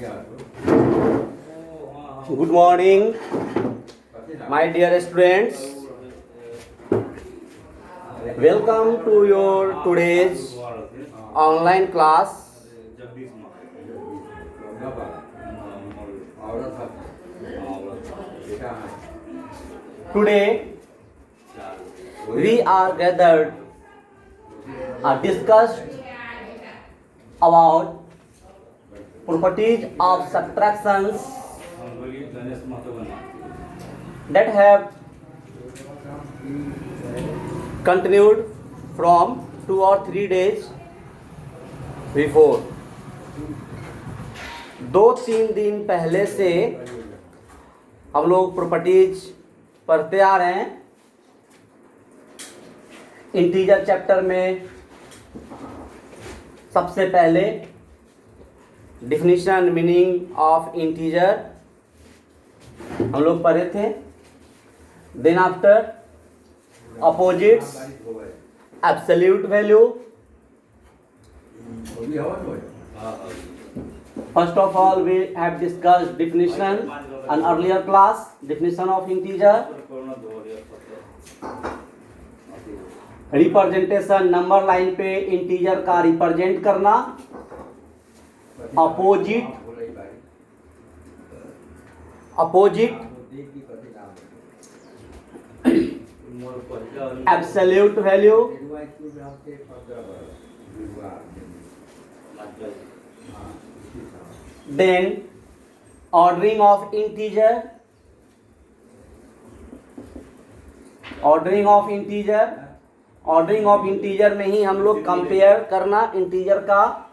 Good morning, my dear students. Welcome to your today's online class. Today we are gathered discussed about properties of subtractions that have continued from 2 or 3 days before. 2-3 दिन पहले से हम लोग properties पढ़ते आ रहे हैं। Integer chapter में सबसे पहले डिफिनीशन मीनिंग ऑफ इंटीजर हम लोग पढ़े थे। Then after opposites, absolute value. First of all, we have discussed definition an earlier class, definition of integer, representation, number line पे इंटीजर का रिप्रेजेंट करना, opposite, absolute value, then ordering of integer, ordering of integer में ही हम लोग compare करना integer का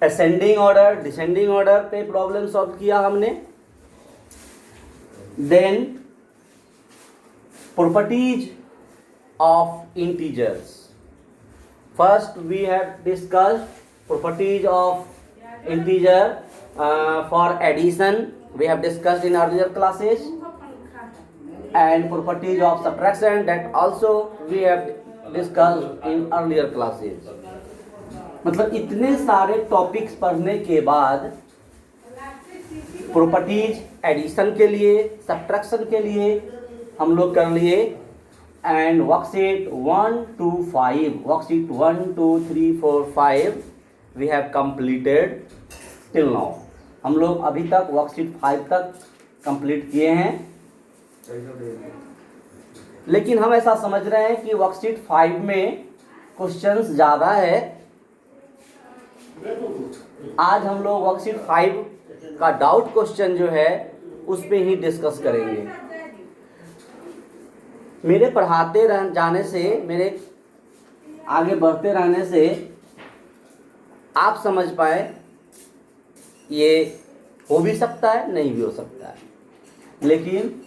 ascending order, descending order पे प्रॉब्लम सॉल्व किया हमने। Then properties of integers. First we have discussed properties of integer for addition, we have discussed in earlier classes, and properties of subtraction that also we have discussed in earlier classes. मतलब इतने सारे topics पढ़ने के बाद properties addition के लिए, subtraction के लिए हम लोग कर लिए। And worksheet 1 to 5, worksheet 1 2 3 4 5 we have completed till now. हम लोग अभी तक वर्कशीट 5 तक कंप्लीट किए हैं, लेकिन हम ऐसा समझ रहे हैं कि वर्कशीट 5 में क्वेश्चंस ज़्यादा है। आज हम लोग वर्कशीट 5 का डाउट क्वेश्चन जो है उस पे ही डिस्कस करेंगे। मेरे पढ़ाते जाने से, मेरे आगे बढ़ते रहने से आप समझ पाए ये हो भी सकता है, नहीं भी हो सकता है, लेकिन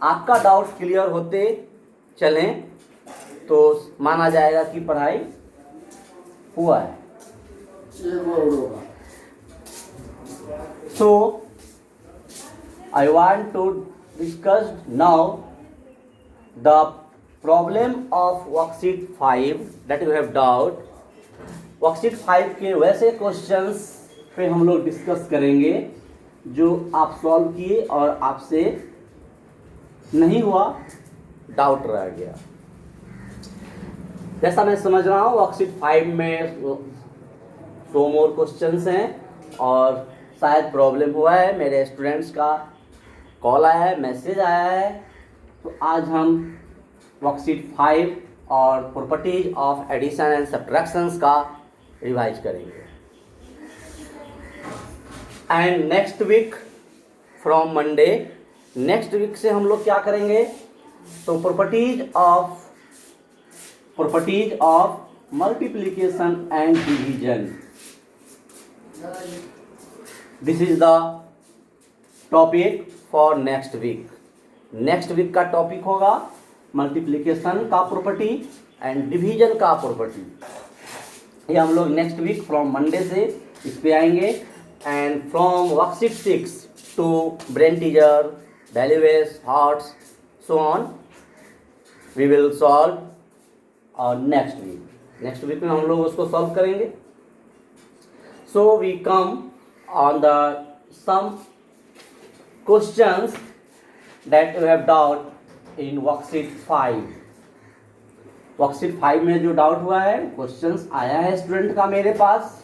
आपका डाउट क्लियर होते चलें तो माना जाएगा कि पढ़ाई हुआ है। So I want to discuss now the problem of worksheet 5 that you have doubt. Worksheet 5 के वैसे क्वेश्चंस पे हम लोग डिस्कस करेंगे जो आप सॉल्व किए और आपसे नहीं हुआ, डाउट रह गया। जैसा मैं समझ रहा हूँ वर्कशीट 5 में 2 मोर क्वेश्चंस हैं और शायद प्रॉब्लम हुआ है। मेरे स्टूडेंट्स का कॉल आया है, मैसेज आया है, तो आज हम वर्कशीट 5 और properties of addition and subtractions का रिवाइज करेंगे। And next week from Monday, next week से हम लोग क्या करेंगे, तो properties of multiplication and division, this is the topic for next week. Next week का टॉपिक होगा मल्टीप्लिकेशन का प्रॉपर्टी एंड डिवीजन का प्रॉपर्टी। ये हम लोग नेक्स्ट वीक फ्रॉम मंडे से इस पे आएंगे। And from worksheet 6 to brain teaser, value base, thoughts, so on, we will solve next week। Next week में हम लोग उसको सॉल्व करेंगे। So we come on the some questions that you have doubt in worksheet 5. Worksheet 5 में जो doubt हुआ है, questions आया है स्टूडेंट का मेरे पास,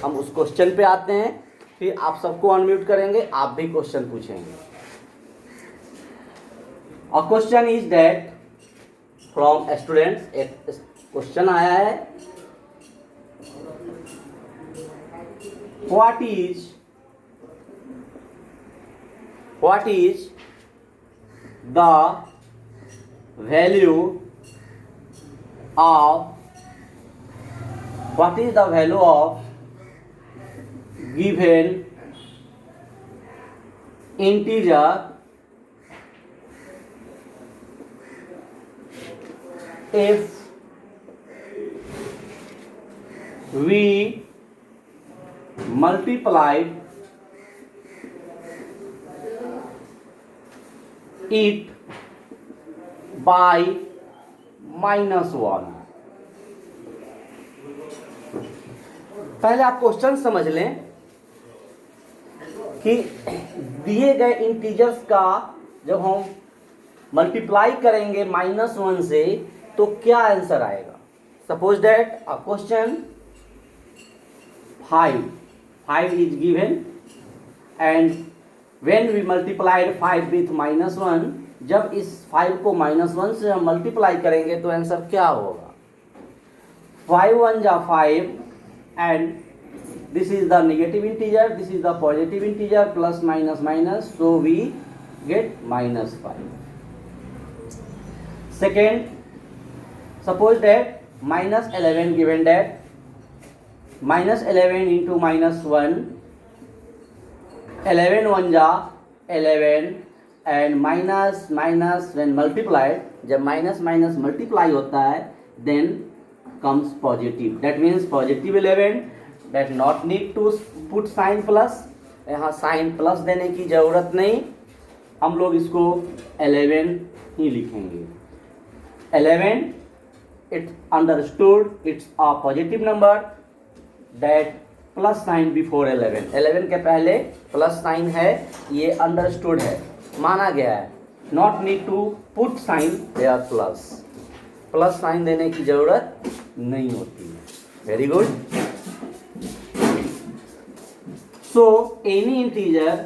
हम उस क्वेश्चन पे आते हैं, फिर आप सबको अनम्यूट करेंगे, आप भी क्वेश्चन पूछेंगे. A question is that from students, एक क्वेश्चन आया है, what is the value of what is the value of given integer if we multiply it by -1. पहले आप क्वेश्चन समझ लें कि दिए गए इंटीजर्स का जब हम मल्टीप्लाई करेंगे -1 से तो क्या आंसर आएगा. Suppose that a question 5 is given and when we multiplied 5 with -1, जब इस 5 को -1 से हम मल्टीप्लाई करेंगे तो आंसर क्या होगा. 5 1 जा 5 and this is the negative integer, this is the positive integer, plus minus minus, so we get -5. Second, suppose that -11 given that -11 into -1, 11 1 जा 11 and minus minus when multiplied, जब माइनस माइनस मल्टीप्लाई होता है then comes positive, that means positive 11, that not need to put sign plus, यहाँ sign plus देने की ज़रूरत नहीं, हम लोग इसको 11 ही लिखेंगे. 11 it's understood, it's a positive number that plus sign before 11, 11 के पहले प्लस साइन है, ये अंडरस्टूड है, माना गया है. Not need to put sign there plus sign देने की जरूरत नहीं होती है. Very good. So any integer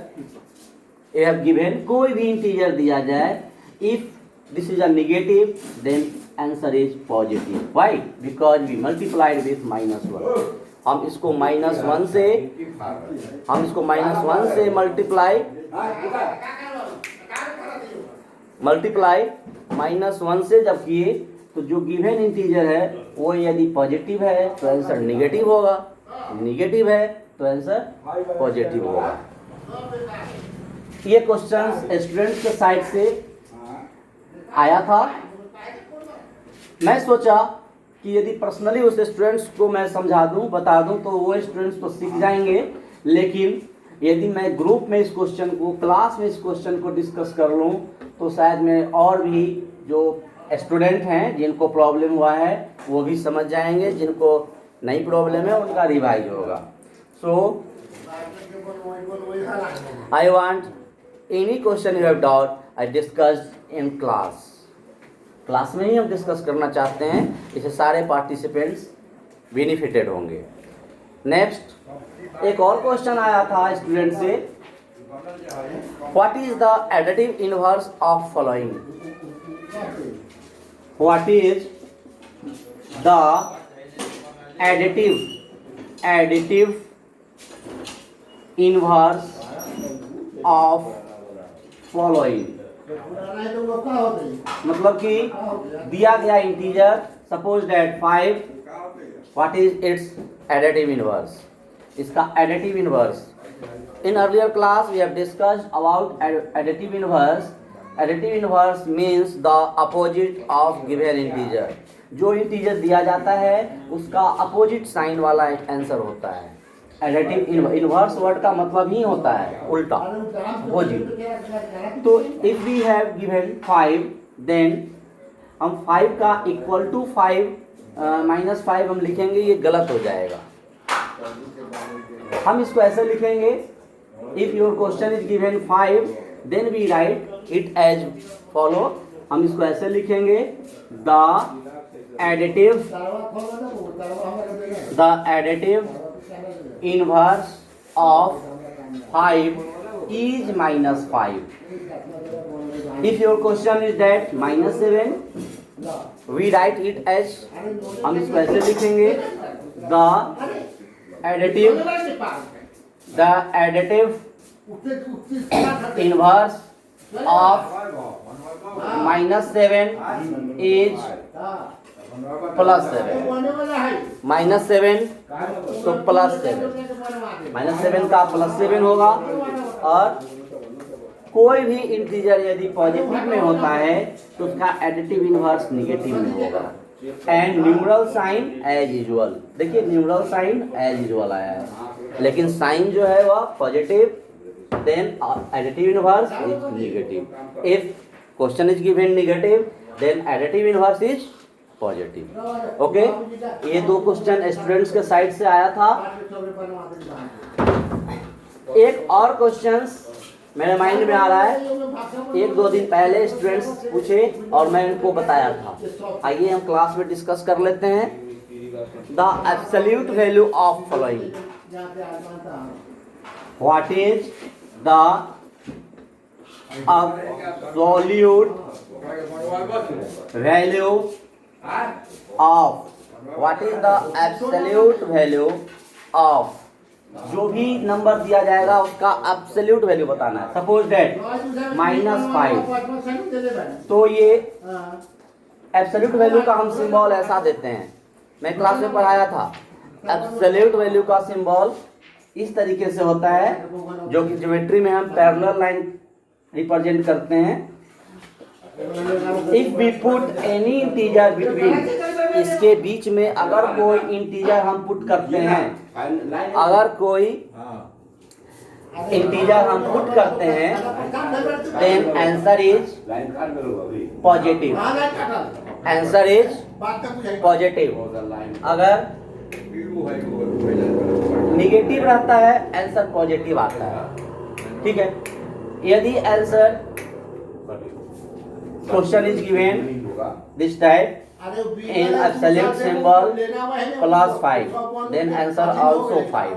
you have given, कोई भी इंटीजर दिया जाए, if this is a negative then answer is positive. Why? Because we multiplied with -1. हम इसको -1 से मल्टीप्लाई -1 से जब किए तो जो गिवन इंटीजर है वो यदि पॉजिटिव है तो आंसर नेगेटिव होगा, नेगेटिव है तो आंसर पॉजिटिव होगा. ये क्वेश्चन स्टूडेंट्स के साइड से आया था. मैं सोचा कि यदि पर्सनली उस स्टूडेंट्स को मैं समझा दूं, बता दूं, तो वो स्टूडेंट्स तो सीख जाएंगे, लेकिन यदि मैं ग्रुप में इस क्वेश्चन को, क्लास में इस क्वेश्चन को डिस्कस कर लूं तो शायद मैं और भी जो स्टूडेंट हैं जिनको प्रॉब्लम हुआ है वो भी समझ जाएंगे, जिनको नई प्रॉब्लम है उनका रिवाइज होगा. So I want any question you have doubt, I discussed in class में ही हम डिस्कस करना चाहते हैं, इससे सारे पार्टिसिपेंट्स बेनिफिटेड होंगे. नेक्स्ट एक और क्वेश्चन आया था स्टूडेंट से, what is the additive inverse of following. What is the additive inverse of following. मतलब कि दिया गया integer, suppose that 5, what is its additive inverse. इसका additive inverse, in earlier class we have discussed about additive inverse. Additive inverse means the opposite of given integer. जो integer दिया जाता है उसका अपोजिट साइन वाला आंसर होता है. Additive inverse word का मतलब ही होता है उल्टा, अपोजिट. तो if we have given 5 then हम 5 का इक्वल टू 5 -5 हम लिखेंगे, ये गलत हो जाएगा. हम इसको ऐसे लिखेंगे, if your question is given 5 then we write it as follow. हम इसको ऐसे लिखेंगे, the additive inverse of 5 is -5. If your question is that -7, we write it as, हम इसको ऐसे लिखेंगे, the additive inverse of -7 is +7। -7 तो +7, -7 का +7 होगा। और कोई भी इंटीजर यदि पॉजिटिव में होता है तो उसका एडिटिव इनवर्स नेगेटिव में होगा। And numeral sign as usual, देखिए न्यूमरल साइन एज यूजुअल आया है, लेकिन साइन जो है वह positive, then additive inverse is negative. If question is given negative then additive inverse is positive. Okay, ये दो क्वेश्चन स्टूडेंट्स के साइड से आया था। एक और क्वेश्चंस मेरे माइंड में आ रहा है, 1-2 दिन पहले स्टूडेंट्स पूछे और मैं इनको बताया था। आइए हम क्लास में डिस्कस कर लेते हैं। The absolute value of following, what is the absolute value of, what is the absolute value of, जो भी नंबर दिया जाएगा उसका एब्सोल्यूट वैल्यू बताना है। सपोज दैट -5, तो ये एब्सोल्यूट वैल्यू का हम सिंबल ऐसा देते हैं, मैं क्लास में पढ़ाया था। एब्सोल्यूट वैल्यू का सिंबल इस तरीके से होता है, जो कि ज्योमेट्री में हम पैरेलल लाइन रिप्रेजेंट करते हैं। If we put any integer between, इसके बीच में अगर कोई इंटीजर हम पुट करते हैं, अगर कोई इंटीजर हम पुट करते हैं, then answer is positive. Answer is positive. अगर निगेटिव रहता है आंसर पॉजिटिव आता है। ठीक है, यदि answer question is given this type in absolute symbol +5, then answer also 5।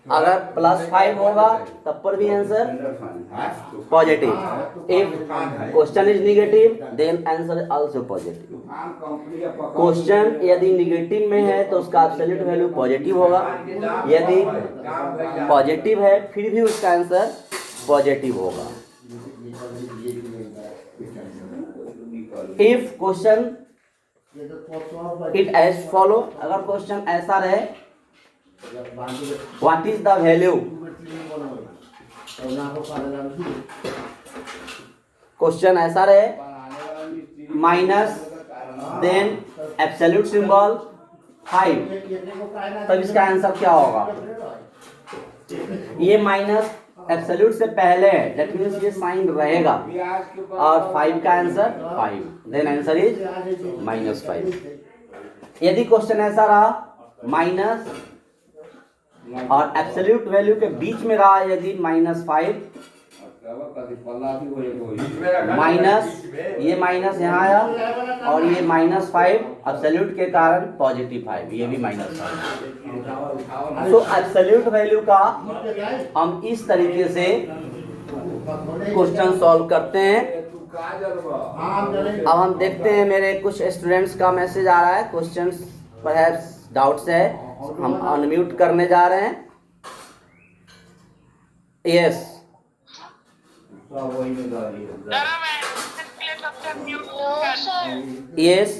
अगर +5 होगा तब पर भी answer positive. If question is negative then answer also positive. Question यदि नेगेटिव में है तो उसका एब्सोल्यूट वैल्यू पॉजिटिव होगा, यदि पॉजिटिव है फिर भी उसका आंसर पॉजिटिव होगा। If question it as follow, अगर क्वेश्चन ऐसा रहे, what is the value, question ऐसा रहे माइनस देन एब्सोल्यूट सिंबल 5, तब इसका आंसर क्या होगा? ये माइनस एब्सोल्यूट से पहले है, दैट मीन्स ये साइन रहेगा, और 5 का आंसर 5, देन आंसर इज -5। यदि क्वेश्चन ऐसा रहा माइनस और एब्सोल्यूट वैल्यू के बीच में रहा, यदि -5 माइनस, ये माइनस यहाँ आया और ये -5 एब्सोल्यूट के कारण पॉजिटिव 5, ये भी -5। तो एब्सोल्यूट वैल्यू का हम इस तरीके से क्वेश्चन सॉल्व करते हैं। अब हम देखते हैं, मेरे कुछ स्टूडेंट्स का मैसेज आ रहा है, क्वेश्चंस परहैप्स डाउट्स है, हम अनम्यूट करने जा रहे हैं। Yes yes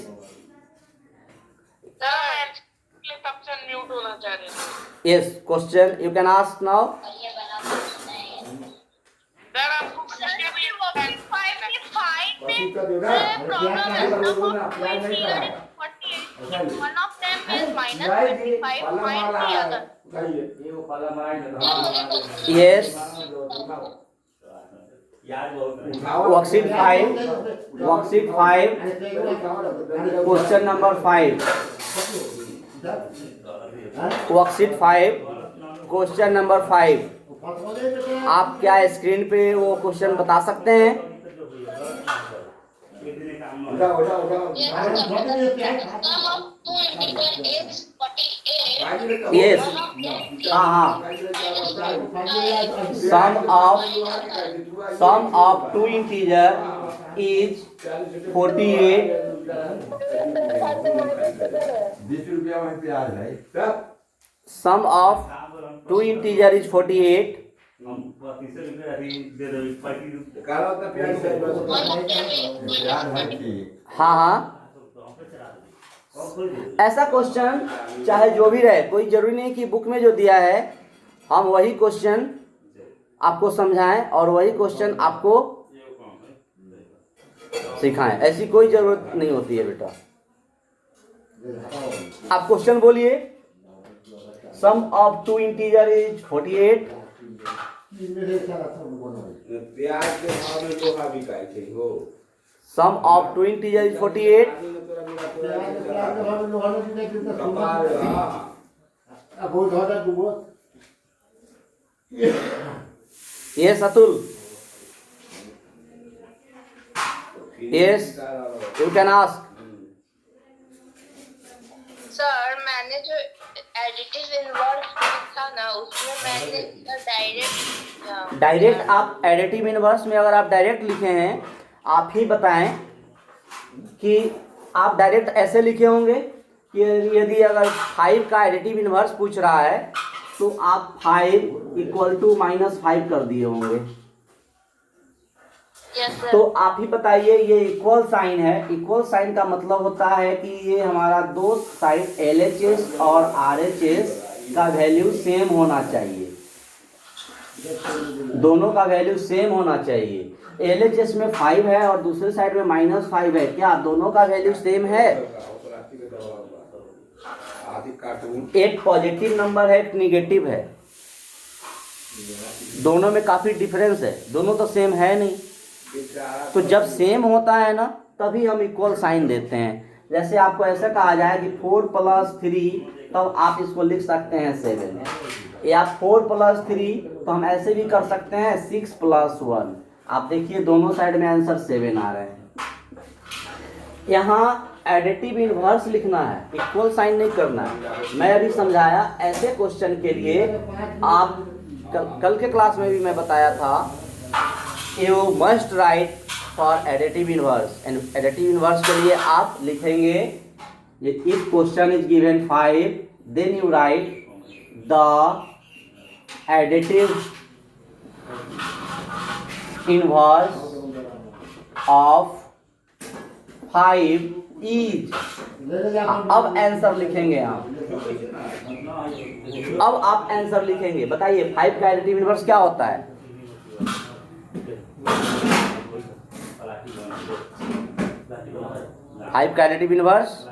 yes, question you can ask now. Yes. Worksheet 5. Question number 5. Worksheet 5 question number 5। आप क्या स्क्रीन पे वो क्वेश्चन बता सकते हैं? यस, हाँ हाँ। सम ऑफ टू इंटीजर इज 48। 20 रुपया में प्याज है तब सम ऑफ टू इंटीजर इज 48। काला तो प्याज है ठीक। हाँ हाँ, ऐसा क्वेश्चन चाहे जो भी रहे, कोई जरूरी नहीं कि बुक में जो दिया है हम वही क्वेश्चन आपको समझाएं और वही क्वेश्चन आपको सिखाएं, ऐसी कोई जरूरत नहीं होती है बेटा। आप क्वेश्चन बोलिए। Sum of two integer is 48। प्याज के भाव में लोहा बिकाई थे हो। Sum of two integer is 48। Yes, Atul. Yes, you can ask. Sir, मैंने जो एडिटिव इनवर्स लिखा ना, उसमें मैंने डायरेक्ट आप एडिटिव इनवर्स में अगर आप डायरेक्ट लिखे हैं, आप ही बताएं कि आप डायरेक्ट ऐसे लिखे होंगे कि यदि अगर 5 का एडिटिव इनवर्स पूछ रहा है तो आप 5 इक्वल टू -5 कर दिए होंगे। तो आप ही बताइए, ये इक्वल साइन है। इक्वल साइन का मतलब होता है कि ये हमारा दो साइड LHS और RHS का वैल्यू सेम होना चाहिए, दोनों का वैल्यू सेम होना चाहिए। LHS में 5 है और दूसरे साइड में -5 है, क्या दोनों का वैल्यू सेम है? एक पॉजिटिव नंबर है, एक निगेटिव है, दोनों में काफी डिफरेंस है, दोनों तो सेम है नहीं। तो जब सेम होता है ना तभी हम इक्वल साइन देते हैं। जैसे आपको ऐसा कहा जाए कि 4 + 3, तब आप इसको लिख सकते हैं 7, या 4 + 3 तो हम ऐसे भी कर सकते हैं 6 + 1। आप देखिए दोनों साइड में आंसर 7 आ रहे हैं। यहाँ एडिटिव इनवर्स लिखना है, इक्वल साइन नहीं करना है। मैं अभी समझाया ऐसे क्वेश्चन के लिए। आप कल के क्लास में भी मैं बताया था, you must write for additive inverse. And additive inverse के लिए आप लिखेंगे, if question is given 5, then you write the additive inverse of 5 is. अब आंसर लिखेंगे आप, अब आप आंसर लिखेंगे। बताइए 5 का एडिटिव इनवर्स क्या होता है? 5 का एडिटिव इनवर्स,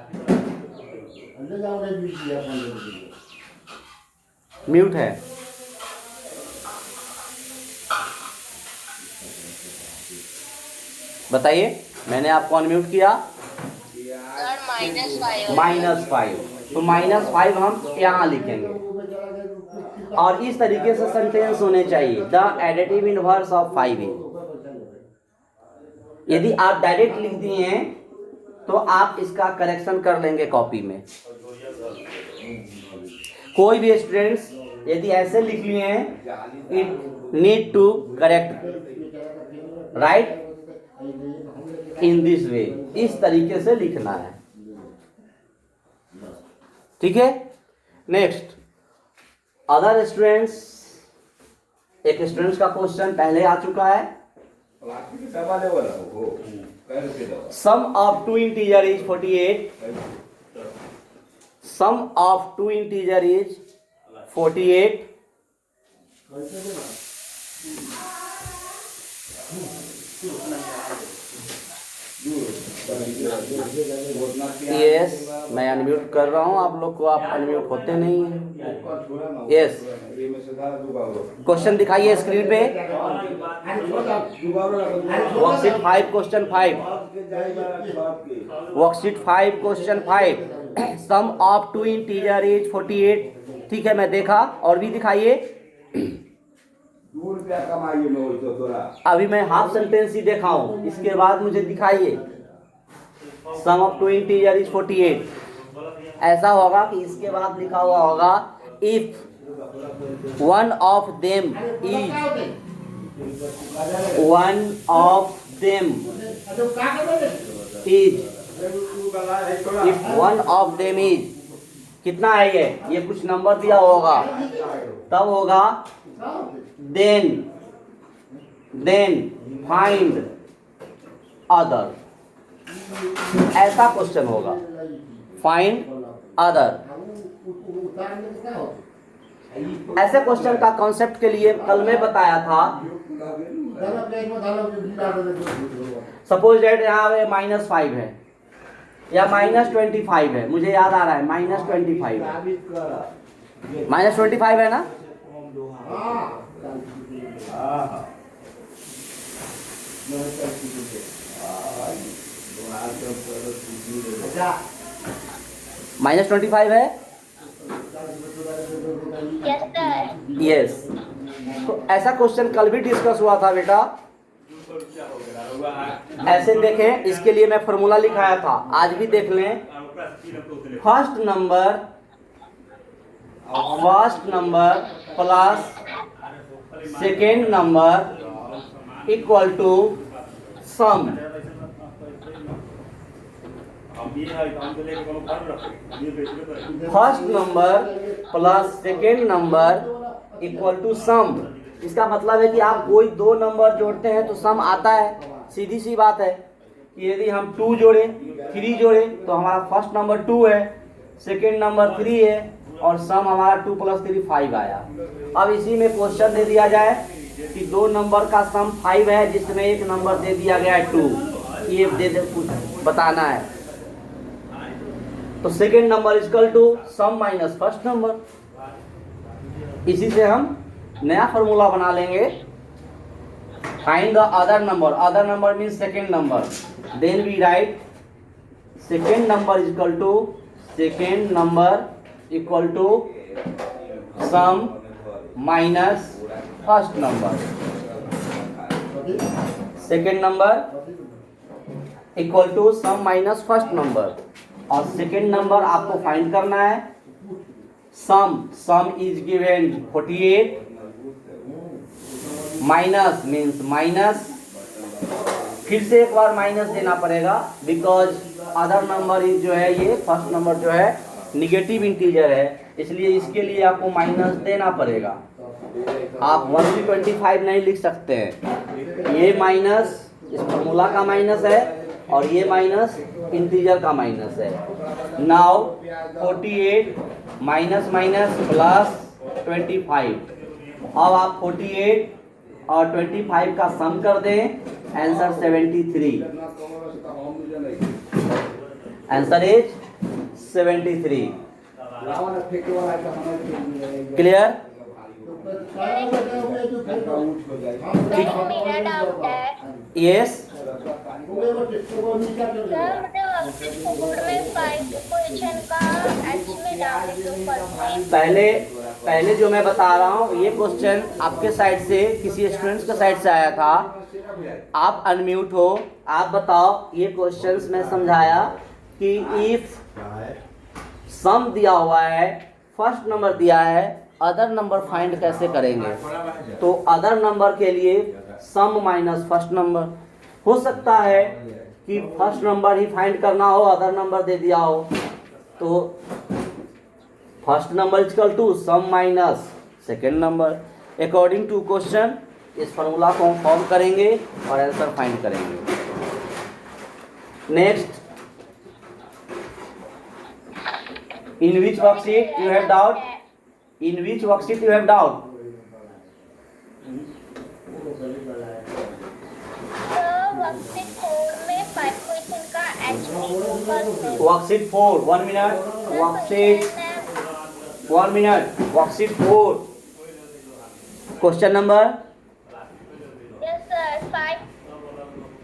म्यूट है। बताइए, मैंने आपको अनम्यूट किया। -5, तो -5 हम यहाँ लिखेंगे और इस तरीके से सेंटेंस होने चाहिए, the additive inverse of 5 is. यदि आप डायरेक्ट लिख दिए हैं तो आप इसका करेक्शन कर लेंगे कॉपी में। कोई भी स्टूडेंट्स यदि ऐसे लिख लिए हैं, it need to correct, right in this way, इस तरीके से लिखना है। ठीक है। नेक्स्ट, अदर स्टूडेंट्स, एक स्टूडेंट्स का क्वेश्चन पहले आ चुका है। Sum of two integer is 48। Sum of two integer is 48। Yes, मैं अनम्यूट कर रहा हूं आप लोग को, आप अनम्यूट होते नहीं हैं। यस, क्वेश्चन दिखाइए स्क्रीन पे। Worksheet 5 question 5, worksheet 5 question 5। Sum of two integer is 48। ठीक है, मैं देखा। और भी दिखाइए। 2 रुपया कमाइए मैं वही तो थोड़ा। अभी मैं हाफ सेंटेंस ही देखा हूं, इसके बाद मुझे दिखाइए। सम ऑफ टू इंटीजर इज 48। ऐसा होगा कि इसके बाद लिखा हुआ होगा if one of them is if one of them is कितना है ये कुछ नंबर दिया होगा, तब होगा देन फाइंड अदर। ऐसा क्वेश्चन होगा, फाइंड अदर। ऐसे क्वेश्चन का कॉन्सेप्ट के लिए कल मैं बताया था। सपोज डेट यहाँ पे -5 है या -25 है, मुझे याद आ रहा है -25 है। -25 है ना? -25 है। Yes, sir. यस। तो ऐसा क्वेश्चन कल भी डिस्कस हुआ था बेटा। ऐसे देखें, इसके लिए मैं फॉर्मूला लिखाया था, आज भी देख लें। First number plus second number equal to sum. First number plus second number equal to sum. इसका मतलब है कि आप कोई दो नंबर जोड़ते हैं तो सम आता है। सीधी सी बात है कि यदि हम 2 जोड़े 3 जोड़े तो हमारा फर्स्ट नंबर 2 है, सेकेंड नंबर 3 है और सम हमारा 2 + 3 5 आया। अब इसी में क्वेश्चन दे दिया जाए कि दो नंबर का सम 5 है जिसमें एक नंबर दे दिया गया है 2, ये बताना है। तो second number equal to sum minus first number. इसी से हम नया फॉर्मूला बना लेंगे। Find the other number means second number. Then we write second number equal to sum minus first number. Second number equal to sum minus first number. और second number आपको find करना है। Sum is given 48 minus means minus, फिर से एक बार minus देना पड़ेगा because other number is जो है ये फर्स्ट नंबर जो है निगेटिव इंटीजर है, इसलिए इसके लिए आपको माइनस देना पड़ेगा। आप 125 नहीं लिख सकते हैं। ये माइनस इस फॉर्मूला का माइनस है और ये माइनस इंटीजर का माइनस है। Now 48 minus minus plus 25। अब आप 48 और 25 का सम कर दें, आंसर 73। Answer is 73। क्लियर? मेरा डाउट है यस। सर, मुझे बोर्ड में 5 क्वेश्चन का एच में डालने के ऊपर पहले जो मैं बता रहा हूँ ये क्वेश्चन आपके साइड से किसी स्टूडेंट्स के साइड से आया था। आप अनम्यूट हो, आप बताओ। ये क्वेश्चंस मैं समझाया कि इफ सम दिया हुआ है, फर्स्ट नंबर दिया है, अदर नंबर फाइंड कैसे करेंगे। तो अदर नंबर के लिए सम माइनस फर्स्ट नंबर। हो सकता है कि फर्स्ट नंबर ही फाइंड करना हो, अदर नंबर दे दिया हो, तो first number equal to sum minus second number. According to question इस फॉर्मूला को हम फॉर्म करेंगे और आंसर फाइंड करेंगे। Next, in which worksheet you have doubt? In which worksheet you have doubt? Worksheet 4 में 5 क्वेश्चन का एच में worksheet 4, 1 minute. Worksheet 4 question number, yes sir, 5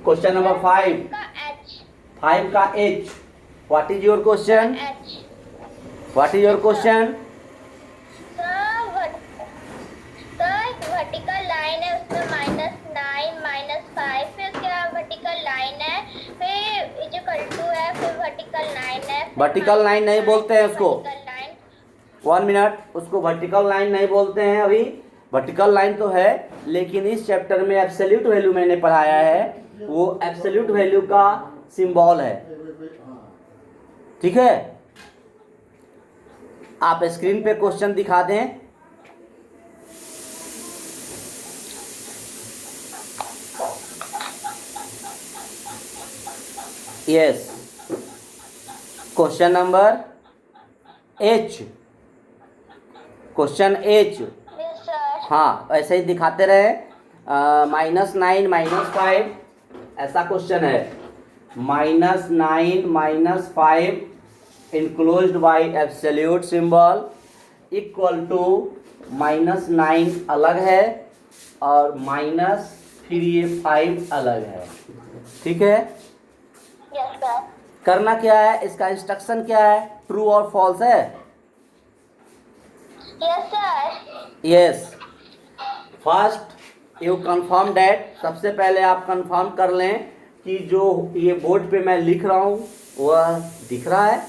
question number 5 का एच। 5 का H What is your question? H. What is your question? Vertical line है उसमें -9 -5 फिर क्या vertical line है फिर इक्वल टू है फिर वर्टिकल लाइन है वर्टिकल लाइन नहीं बोलते हैं उसको। वर्टिकल लाइन 1 मिनट, उसको वर्टिकल लाइन नहीं बोलते हैं अभी। वर्टिकल लाइन तो है, लेकिन इस चैप्टर में एब्सोल्यूट वैल्यू मैंने पढ़ाया है, वो एब्सोल्यूट वैल्यू का सिंबल है। ठीक है, आप स्क्रीन पे क्वेश्चन दिखा दें। Yes, question number H, question H। Yes sir. हाँ, ऐसे ही दिखाते रहे। -9 -5 ऐसा क्वेश्चन है। -9 -5 enclosed by absolute symbol equal to -9 अलग है और माइनस फिर ये 5 अलग है। ठीक है, यस सर। करना क्या है, इसका इंस्ट्रक्शन क्या है, ट्रू और फॉल्स है। Yes sir. Yes, first you confirm that, सबसे पहले आप कंफर्म कर लें कि जो ये बोर्ड पे मैं लिख रहा हूँ वह दिख रहा है।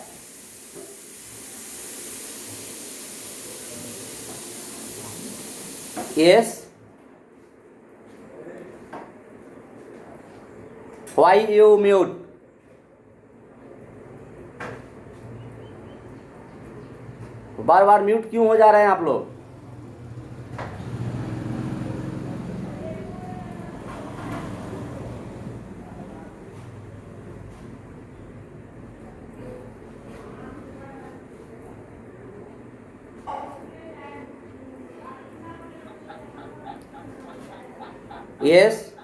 Yes, why you mute? Bar bar mute क्यों हो जा रहे हैं आप लोग? Yes,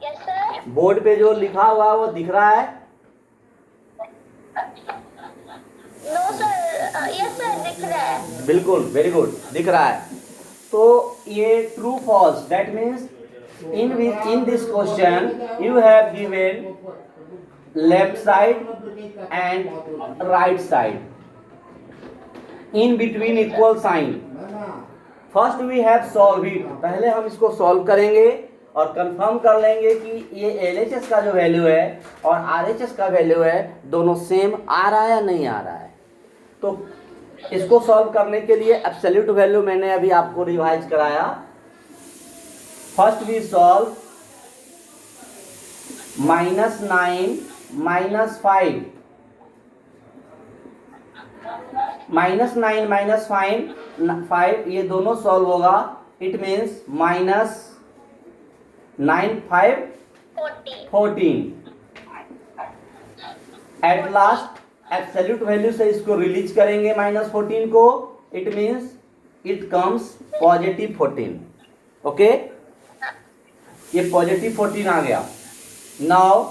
yes sir. बोर्ड पे जो लिखा हुआ है वो दिख रहा है। No sir. यस सर, दिख रहा है। बिल्कुल, वेरी गुड, दिख रहा है। तो ये true false, that means in this question you have given left side and right side, in between equal sign. First we have solve it, पहले हम इसको सॉल्व करेंगे और कंफर्म कर लेंगे कि ये LHS का जो वैल्यू है और RHS का वैल्यू है दोनों सेम आ रहा है या नहीं आ रहा है। तो इसको सॉल्व करने के लिए एब्सोल्यूट वैल्यू मैंने अभी आपको रिवाइज कराया। फर्स्ट वी सॉल्व -9 -5, -9 -5 ये दोनों सॉल्व होगा। It means -9 5 14। At last absolute value से इसको रिलीज करेंगे -14 को, it means it comes +14। Okay, ये +14 आ गया। Now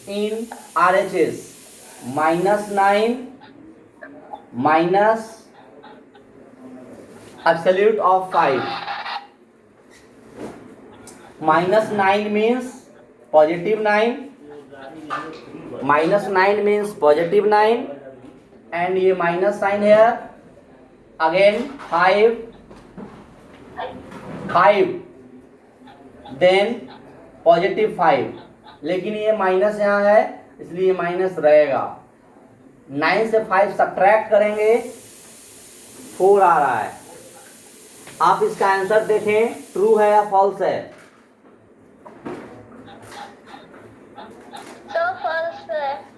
in RHS -9 minus absolute of 5, -9 means +9, -9 means +9 and ये माइनस साइन है। अगेन 5 देन +5, लेकिन ये माइनस यहाँ है इसलिए माइनस रहेगा। 9 से 5 सब्ट्रैक्ट करेंगे 4 आ रहा है। आप इसका आंसर देखें, ट्रू है या फॉल्स है?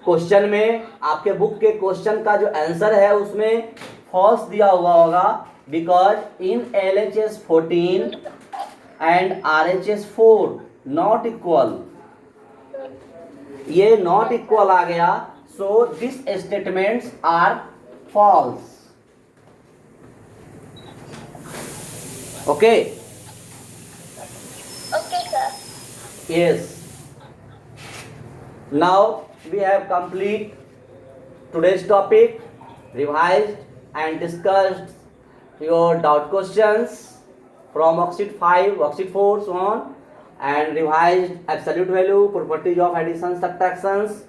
क्वेश्चन में आपके बुक के क्वेश्चन का जो आंसर है उसमें फॉल्स दिया हुआ होगा, because in LHS 14 and RHS 4 not equal, ये नॉट इक्वल आ गया, so this statements are false. Okay, okay sir. yes, now we have complete today's topic, revised and discussed your doubt questions from worksheet 5, worksheet 4, so on, and revised absolute value, properties of addition, subtractions.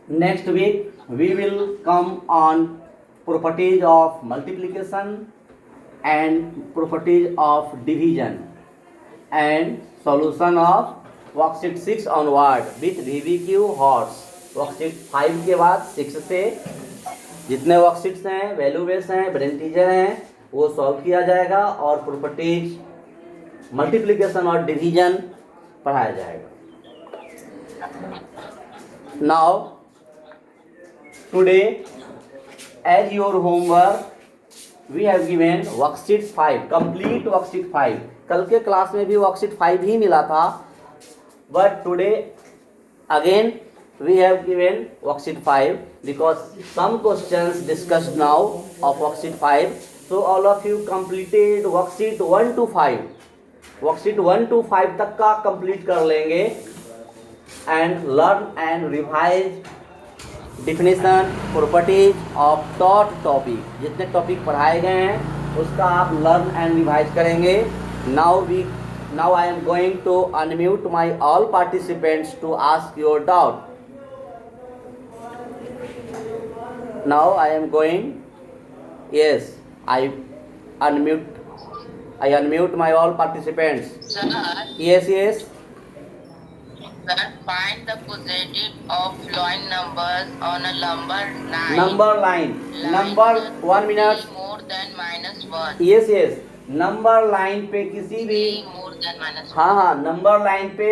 Next week we will come on properties of multiplication and properties of division and solution of worksheet 6 onward with VBQ HOTS। Worksheet 5 के बाद 6 से जितने worksheets हैं, value base हैं, brain teacher हैं, वो solve किया जाएगा और प्रॉपर्टीज, मल्टीप्लिकेशन और डिवीजन पढ़ाया जाएगा। Now today as your homework we have given worksheet 5, complete worksheet 5। कल के क्लास में भी वर्कशीट 5 ही मिला था, but today again we have given worksheet 5 because some questions discussed now of worksheet 5. So all of you completed worksheet 1 to 5, worksheet 1 to 5 तक का complete कर लेंगे and learn and revise definition, properties of taught topic। जितने topic पढ़ाए गए हैं उसका आप learn and revise करेंगे। Now I am going to unmute my all participants to ask your doubt। Now I am going, yes, I unmute my all participants। Sir, Yes, yes, sir, find the positive of line numbers on a number line. number line, number 1 minute, More than -1. yes, yes, number line पे किसी भी, More than -1. हाँ, number line पे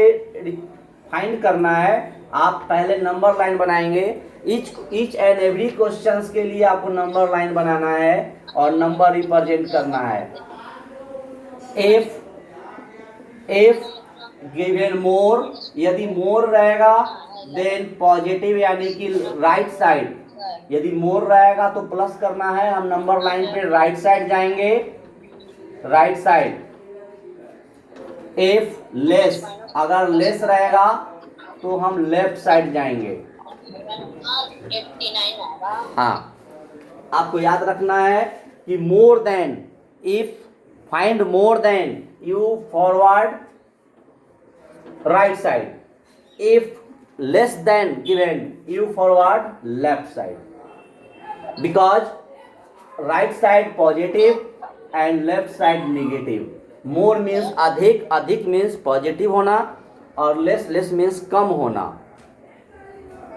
find करना है। आप पहले number line बनाएंगे, ईच एंड एवरी क्वेश्चंस के लिए आपको नंबर लाइन बनाना है और नंबर रिप्रेजेंट करना है। इफ गिवन मोर, यदि मोर रहेगा देन पॉजिटिव यानी कि राइट साइड, यदि मोर रहेगा तो प्लस करना है, हम नंबर लाइन पे राइट साइड जाएंगे, राइट साइड। इफ लेस, अगर लेस रहेगा तो हम लेफ्ट साइड जाएंगे। 89 होगा। हाँ, आपको याद रखना है कि more than, if find more than you forward right side, if less than given you forward left side, because right side positive and left side negative. More means अधिक, अधिक मीन्स पॉजिटिव होना और लेस मीन्स कम होना।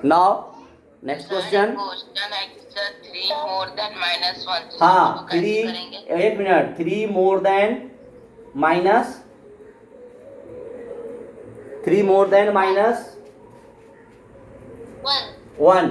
Now next question. Question है 3 more than -1. हाँ, कैसे 3, करेंगे? 1 minute, 3 more than minus, 3 more than minus 1।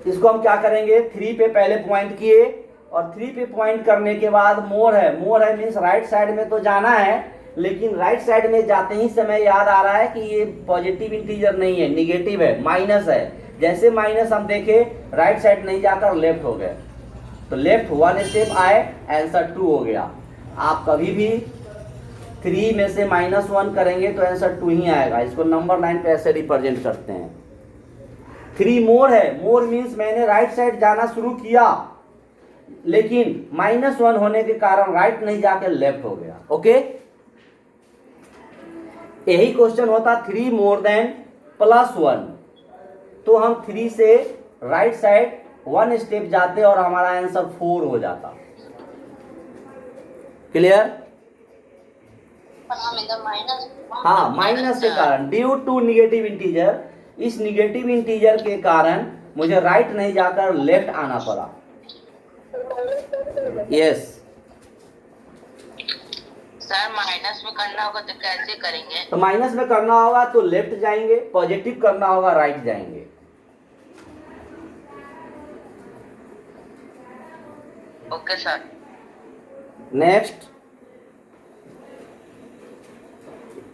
इसको हम क्या करेंगे, 3 पे पहले पॉइंट किए और 3 पे पॉइंट करने के बाद मोर है मीन्स राइट साइड में तो जाना है, लेकिन राइट साइड में जाते ही समय याद आ रहा है कि ये पॉजिटिव इंटीजर नहीं है, निगेटिव है, माइनस है। जैसे माइनस हम देखे राइट साइड नहीं जाकर लेफ्ट हो गए, तो लेफ्ट 1 स्टेप आए, आंसर 2 हो गया। आप कभी भी 3 में से -1 करेंगे तो आंसर 2 ही आएगा। इसको नंबर लाइन पे ऐसे रिप्रेजेंट करते हैं। 3 मोर है, मोर मीन्स मैंने राइट साइड जाना शुरू किया लेकिन -1 होने के कारण राइट नहीं जाके लेफ्ट हो गया। ओके, यही क्वेश्चन होता 3 मोर देन +1, तो हम 3 से राइट साइड 1 स्टेप जाते और हमारा आंसर 4 हो जाता। क्लियर? हाँ, माइनस के कारण, ड्यू टू निगेटिव इंटीजर, इस निगेटिव इंटीजर के कारण मुझे राइट नहीं जाकर लेफ्ट आना पड़ा। यस सर, माइनस में करना होगा तो कैसे करेंगे? तो माइनस में करना होगा तो लेफ्ट जाएंगे, पॉजिटिव करना होगा राइट जाएंगे। Okay sir. Next,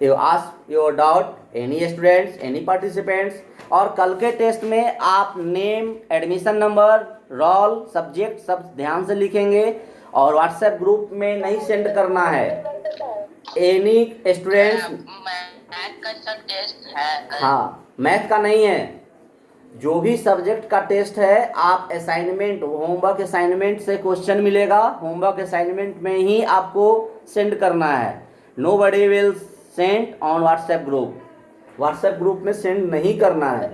you ask your doubt, any students, any participants. और कल के टेस्ट में आप name, admission number, roll, subject सब ध्यान से लिखेंगे और व्हाट्सएप ग्रुप में नहीं सेंड करना है। एनी स्टूडेंट्स, मैथ का सर टेस्ट है। हाँ, मैथ का नहीं है, जो भी सब्जेक्ट का टेस्ट है आप असाइनमेंट, होमवर्क असाइनमेंट से क्वेश्चन मिलेगा, होमवर्क असाइनमेंट में ही आपको सेंड करना है। Nobody will send on WhatsApp group, WhatsApp group में सेंड नहीं करना है।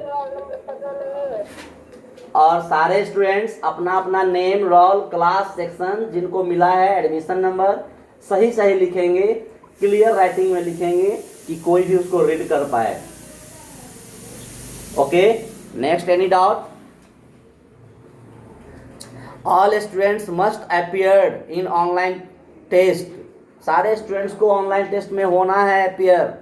और सारे स्टूडेंट्स अपना अपना नेम, रोल, क्लास, सेक्शन जिनको मिला है, एडमिशन नंबर सही सही लिखेंगे, क्लियर राइटिंग में लिखेंगे कि कोई भी उसको रीड कर पाए। Okay, next any doubt? All students must appear in online test. सारे स्टूडेंट्स को ऑनलाइन टेस्ट में होना है अपीयर।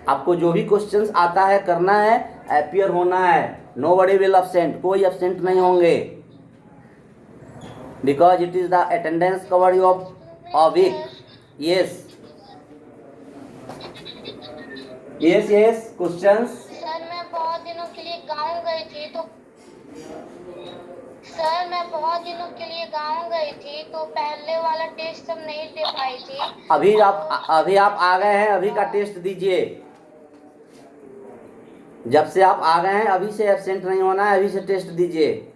आपको जो भी क्वेश्चंस आता है करना है, अपीयर होना है। नोबडी विल absent, कोई absent नहीं होंगे, because it is the attendance cover of a week. Yes yes yes, questions. Sir मैं बहुत दिनों के लिए गाँव गई थी तो सर मैं बहुत दिनों के लिए गाँव गई थी तो पहले वाला टेस्ट सब नहीं दे पाई थी। अभी आप आ गए हैं, अभी का टेस्ट दीजिए। जब से आप आ गए हैं अभी से एब्सेंट नहीं होना है, अभी से टेस्ट दीजिए।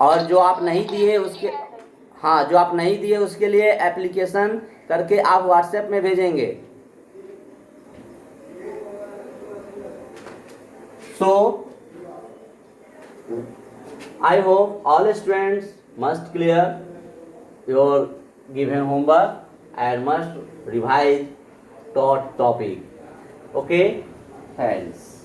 और जो आप नहीं दिए उसके, हाँ जो आप नहीं दिए उसके लिए एप्लीकेशन करके आप व्हाट्सएप में भेजेंगे। सो I hope all students must clear your given homework and must revise taught topic. Okay, thanks.